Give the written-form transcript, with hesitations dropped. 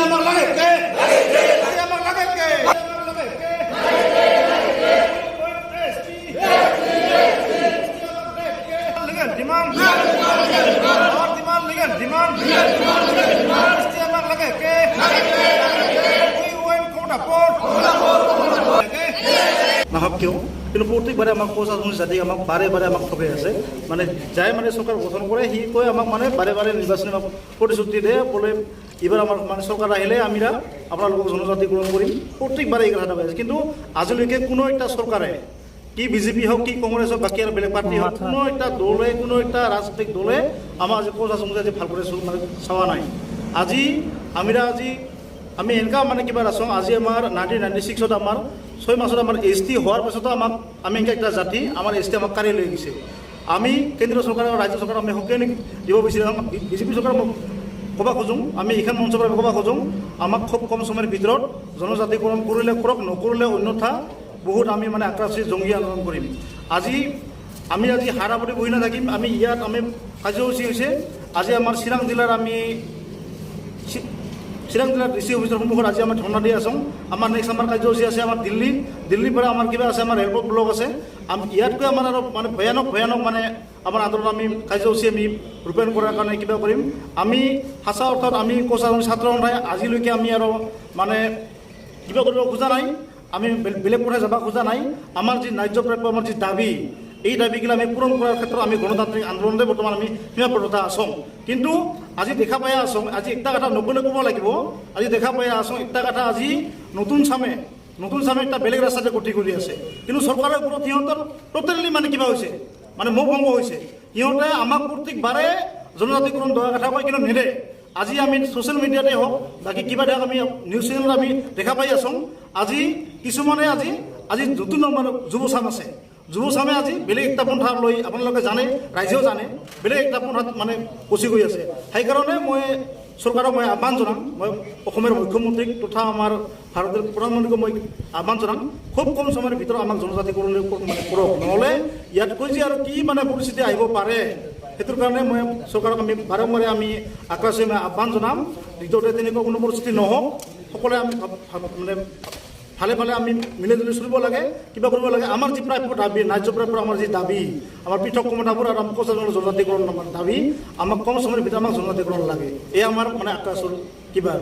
আমাক লাগে কে আমাক লাগে কে ডিমান্ড আমাক লাগে কে নাহক কিয় কিন্তু প্ৰত্যেকবাৰে আমাক প্ৰশাসনিক জাতি আমাক বাৰে বাৰে আমাক ঠগাই আছে মানে যাই মানে চৰকাৰ গঠন কৰে সি কৈ আমাক মানে বাৰে বাৰে নিৰ্বাচনী আমাক প্ৰতিশ্ৰুতি দিয়ে বোলে এইবাৰ আমাৰ মানে চৰকাৰ আহিলে আমিৰা আপোনালোকক জনজাতিকৰণ কৰিম প্ৰত্যেকবাৰে এই কথাটা কৈ আছে কিন্তু আজিলৈকে কোনো এটা চৰকাৰে কি বিজেপি হোক কি কংগ্ৰেছ হোক বাকী আৰু বেলেগ পাৰ্টি হোক কোনো এটা দলে কোনো এটা ৰাজনৈতিক দলে আমাৰ আজি প্ৰশাসনক আজি ভাল কৰি মানে চাৱা নাই আমি এনেকা মানে কিবা আছোঁ আজি আমাৰ 1996 আমাৰ 6 মাসত আমার এসটি হওয়ার পাছতো আমাক আমি একটা জাতি আমার এসটি আমাক কাঢ়ি লৈ গৈছে আমি কেন্দ্ৰীয় চৰকাৰ আৰু ৰাজ্য চৰকাৰ আমি সকলোৱে দিব বিচাৰিম বিজেপি চৰকাৰ ক'ব খোজোঁ আমি এইখন মঞ্চৰ পৰা ক'ব খোজোঁ আমাক খুব কম সময়ৰ ভিতৰত জনজাতিকৰণ কৰিলে কৰক নকৰিলে অন্যথা বহুত আমি মানে আক্ৰাসী জঙ্গী আন্দোলন কৰিম আমি আজি হাৰাপুৰি বহি নাথাকিম আমি ইয়াত আমি কাৰ্যসূচী হৈছে আজি আমাৰ চিৰাং জিলাৰ চিৰাং জিলাৰ ডিসি অফিসৰ সন্মুখত আজি আমি ধৰ্ণা দি আছোঁ আমাৰ নেক্সট আমাৰ কাৰ্যসূচী আছে আমাৰ দিল্লীৰ পৰা আমাৰ কিবা আছে আমাৰ এয়াৰপোৰ্ট ব্লক আছে ইয়াতকৈ আমাৰ আৰু মানে ভয়ানক মানে আমাৰ আন্দোলন আমি কাৰ্যসূচী আমি ৰূপায়ণ কৰাৰ কাৰণে কিবা কৰিম আমি সঁচা অৰ্থত আমি কোচা ছাত্ৰ সন্থাই আজিলৈকে আমি আৰু মানে কিবা কৰিব খোজা নাই আমি বেলেগ পথে যাব খোজা নাই আমাৰ যি ন্যায্য প্ৰাপ্য আমাৰ যি দাবী এই দাবীগিলা আমি পূৰণ কৰাৰ ক্ষেত্ৰত আমি গণতান্ত্ৰিক আন্দোলনতে বৰ্তমান আমি সীমাবদ্ধতা আছোঁ কিন্তু আজি দেখা পাই আছোঁ আজি একটা কথা নকলে ক'ব লাগিব আজি দেখা পাই আছোঁ একটা কথা আজি নতুন চামে একটা বেলেগ ৰাস্তাতে গতি কৰি আছে কিন্তু চৰকাৰৰ ওপৰত সিহঁতৰ টোটেলি মানে কিবা হৈছে মানে মোহ ভংগ হৈছে সিহঁতে আমাক প্ৰত্যেকবাৰে জনজাতিকৰণ দয়া কথা কয় কিন্তু নেদে আজি আমি সোশ্যাল মিডিয়াতে হোক বাকী কিবা দেখা আমি নিউজ চেনেলত আমি দেখা পাই আছোঁ আজি কিছুমানে আজি নতুন মানে যুৱচাম আছে যুৱচামে আজি বেলেগ একটা পন্থা লৈ আপোনালোকে জানে ৰাইজেও জানে বেলেগ একটা পন্থাত মানে পচি গৈ আছে সেইকাৰণে মই চৰকাৰক মই আহ্বান জনাম মই অসমৰ মুখ্যমন্ত্ৰীক তথা আমাৰ ভাৰতৰ প্ৰধানমন্ত্ৰীক মই আহ্বান জনাম খুব কম সময়ৰ ভিতৰত আমাক জনজাতিকৰণ মানে কৰক নহ'লে ইয়াতকৈ যে আৰু কি মানে পৰিস্থিতি আহিব পাৰে সেইটোৰ কাৰণে মই চৰকাৰক আমি বাৰম্বাৰে আমি আক্ৰাসী আহ্বান জনাম দ্বিতীয়তে তেনেকুৱা কোনো পৰিস্থিতি নহওক সকলোৱে আমি মানে ভালে আমি মিলিজুলি চলিব লাগে কিবা কৰিব লাগে আমাৰ যি প্ৰাপ্য দাবী ন্যায্য প্ৰাপ্য আমাৰ যি দাবী আমাৰ পৃথক ক্ষমতাবোৰ আৰু আমাৰ জনজাতিকৰণ আমাৰ দাবী আমাক কম সময়ৰ ভিতৰত আমাক জনজাতিকৰণ লাগে এই আমাৰ মানে আক্ৰাসৰ কিবা